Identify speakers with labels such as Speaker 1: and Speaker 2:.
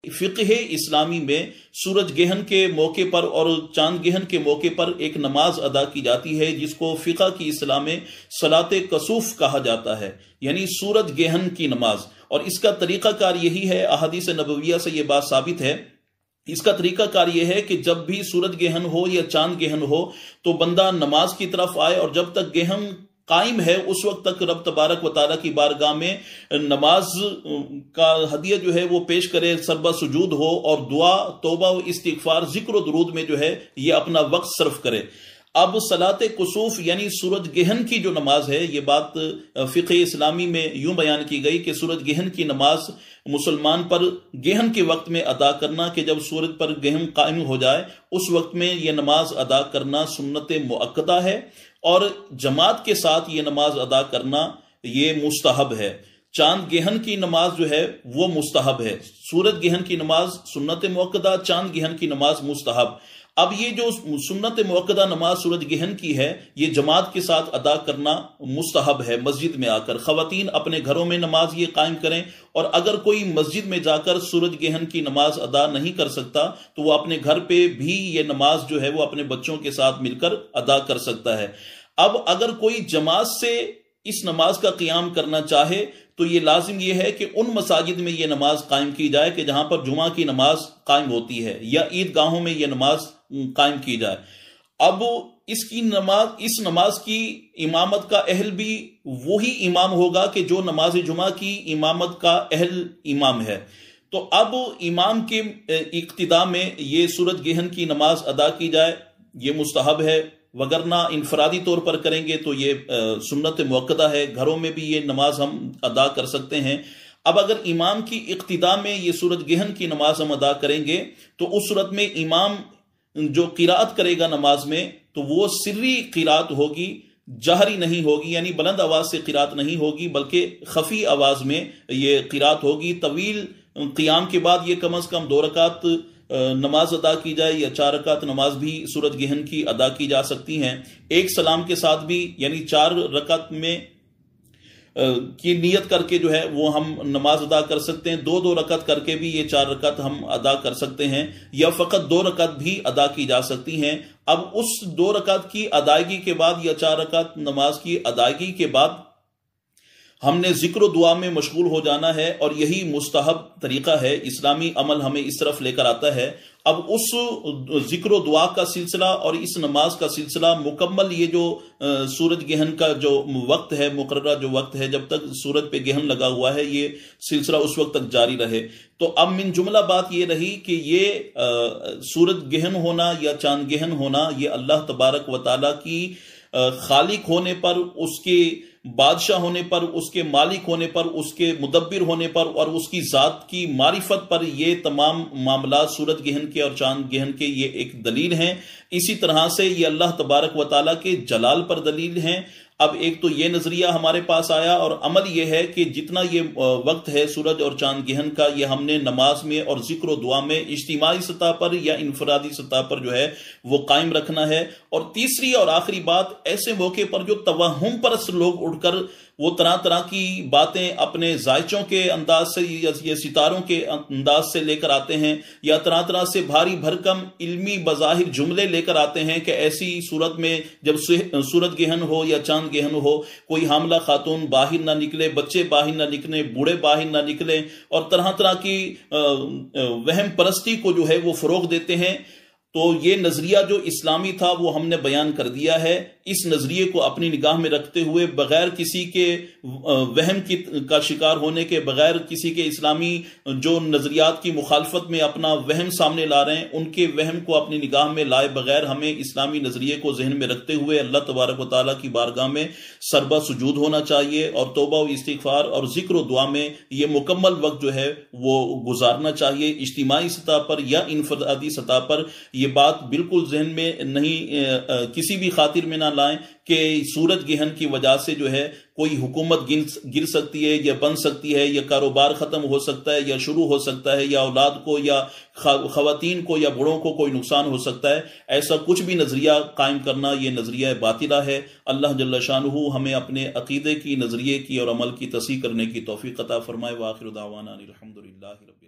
Speaker 1: فقہ اسلامی میں سورج گہن کے موقع پر اور چاند گہن کے موقع پر ایک نماز ادا کی جاتی ہے جس کو فقہ کی اصطلاح میں صلاۃ کسوف کہا جاتا ہے، یعنی سورج گہن کی نماز۔ اور اس کا طریقہ کار یہی ہے، احادیث نبویہ سے یہ بات ثابت ہے۔ اس کا طریقہ کار یہ ہے کہ جب بھی سورج گہن ہو یا چاند گہن ہو تو بندہ نماز کی طرف آئے، اور جب تک گہن قائم ہے اس وقت تک رب تبارک و تعالیٰ کی بارگاہ میں نماز کا ہدیہ جو ہے وہ پیش کرے، سربہ سجود ہو، اور دعا، توبہ و استغفار، ذکر و درود میں جو ہے یہ اپنا وقت صرف کرے۔ اب صلاۃ کسوف یعنی سورج گہن کی جو نماز ہے، یہ بات فقہ اسلامی میں یوں بیان کی گئی کہ سورج گہن کی نماز مسلمان پر گہن کے وقت میں ادا کرنا، کہ جب سورج پر گہن قائم ہو جائے اس وقت میں یہ نماز ادا کرنا سنت مؤکدہ ہے، اور جماعت کے ساتھ یہ نماز ادا کرنا یہ مستحب ہے۔ چاند گہن کی نماز جو ہے وہ مستحب ہے، سورج گہن کی نماز سنت مؤکدہ، چاند گہن کی نماز مستحب۔ اب یہ جو سنت مؤکدہ نماز سورج گہن کی ہے یہ جماعت کے ساتھ ادا کرنا مستحب ہے، مسجد میں آ کر۔ خواتین اپنے گھروں میں نماز یہ قائم کریں، اور اگر کوئی مسجد میں جا کر سورج گہن کی نماز ادا نہیں کر سکتا تو وہ اپنے گھر پہ بھی یہ نماز جو ہے وہ اپنے بچوں کے ساتھ مل کر ادا کر سکتا ہے۔ اب اگر کوئی جماعت سے اس نماز کا قیام کرنا چاہے تو یہ لازم یہ ہے کہ ان مساجد میں یہ نماز قائم کی جائے کہ جہاں پر جمعہ کی نماز قائم ہوتی ہے، یا عید گاہوں میں یہ نماز قائم کی جائے۔ اب اس نماز کی امامت کا اہل بھی وہی امام ہوگا کہ جو نماز جمعہ کی امامت کا اہل امام ہے۔ تو اب امام کے اقتداء میں یہ سورج گہن کی نماز ادا کی جائے، یہ مستحب ہے، وگرنہ انفرادی طور پر کریں گے تو یہ سنت مؤکدہ ہے، گھروں میں بھی یہ نماز ہم ادا کر سکتے ہیں۔ اب اگر امام کی اقتداء میں یہ سورج گہن کی نماز ہم ادا کریں گے تو اس صورت میں امام جو قرات کرے گا نماز میں تو وہ سری قرات ہوگی، جہری نہیں ہوگی، یعنی بلند آواز سے قرات نہیں ہوگی بلکہ خفی آواز میں یہ قرات ہوگی۔ طویل قیام کے بعد یہ کم از کم 2 رکعت نماز ادا کی جائے، یا 4 رکعت نماز بھی سورج گہن کی ادا کی جا سکتی ہیں، ایک سلام کے ساتھ بھی، یعنی 4 رکعت میں کی نیت کر کے جو ہے وہ ہم نماز ادا کر سکتے ہیں۔ 2 رکعت کر کے بھی یہ 4 رکعت ہم ادا کر سکتے ہیں، یا فقط 2 رکعت بھی ادا کی جا سکتی ہیں۔ اب اس 2 رکعت کی ادائیگی کے بعد یا 4 رکعت نماز کی ادائیگی کے بعد ہم نے ذکر و دعا میں مشغول ہو جانا ہے، اور یہی مستحب طریقہ ہے، اسلامی عمل ہمیں اس طرف لے کر آتا ہے۔ اب اس ذکر و دعا کا سلسلہ اور اس نماز کا سلسلہ مکمل، یہ جو سورج گہن کا جو وقت ہے، مقررہ جو وقت ہے، جب تک سورج پہ گہن لگا ہوا ہے یہ سلسلہ اس وقت تک جاری رہے۔ تو اب من جملہ بات یہ رہی کہ یہ سورج گہن ہونا یا چاند گہن ہونا یہ اللہ تبارک و تعالیٰ کی خالق ہونے پر، اس کے بادشاہ ہونے پر، اس کے مالک ہونے پر، اس کے مدبر ہونے پر، اور اس کی ذات کی معرفت پر یہ تمام معاملات سورج گہن کے اور چاند گہن کے یہ ایک دلیل ہیں۔ اسی طرح سے یہ اللہ تبارک و تعالیٰ کے جلال پر دلیل ہیں۔ اب ایک تو یہ نظریہ ہمارے پاس آیا، اور عمل یہ ہے کہ جتنا یہ وقت ہے سورج اور چاند گہن کا یہ ہم نے نماز میں اور ذکر و دعا میں اجتماعی سطح پر یا انفرادی سطح پر جو ہے وہ قائم رکھنا ہے۔ اور تیسری اور آخری بات، ایسے موقع پر جو توہم پرست لوگ اٹھ کر وہ طرح طرح کی باتیں اپنے ذائچوں کے انداز سے یا ستاروں کے انداز سے لے کر آتے ہیں، یا طرح طرح سے بھاری بھرکم علمی بظاہر جملے لے کر آتے ہیں کہ ایسی صورت میں جب سورج گہن ہو یا چاند گہن ہو کوئی حاملہ خاتون باہر نہ نکلے، بچے باہر نہ نکلیں، بوڑھے باہر نہ نکلیں، اور طرح طرح کی وہم پرستی کو جو ہے وہ فروغ دیتے ہیں۔ تو یہ نظریہ جو اسلامی تھا وہ ہم نے بیان کر دیا ہے۔ اس نظریے کو اپنی نگاہ میں رکھتے ہوئے، بغیر کسی کے وہم کا شکار ہونے کے، بغیر کسی کے اسلامی جو نظریات کی مخالفت میں اپنا وہم سامنے لا رہے ہیں ان کے وہم کو اپنی نگاہ میں لائے بغیر ہمیں اسلامی نظریے کو ذہن میں رکھتے ہوئے اللہ تبارک و تعالیٰ کی بارگاہ میں سربہ سجود ہونا چاہیے، اور توبہ و استغفار اور ذکر و دعا میں یہ مکمل وقت جو ہے وہ گزارنا چاہیے، اجتماعی سطح پر یا انفرادی سطح پر۔ یہ بات بالکل ذہن میں نہیں، کسی بھی خاطر میں نہ لائیں کہ سورج گہن کی وجہ سے جو ہے کوئی حکومت گر سکتی ہے یا بن سکتی ہے، یا کاروبار ختم ہو سکتا ہے یا شروع ہو سکتا ہے، یا اولاد کو یا خواتین کو یا بڑوں کو کوئی نقصان ہو سکتا ہے۔ ایسا کچھ بھی نظریہ قائم کرنا یہ نظریہ باطلہ ہے۔ اللہ جل شانہ ہمیں اپنے عقیدے کی، نظریے کی اور عمل کی تصحیح کرنے کی توفیق عطا فرمائے۔ وآخر دعوانا الحمدللہ رب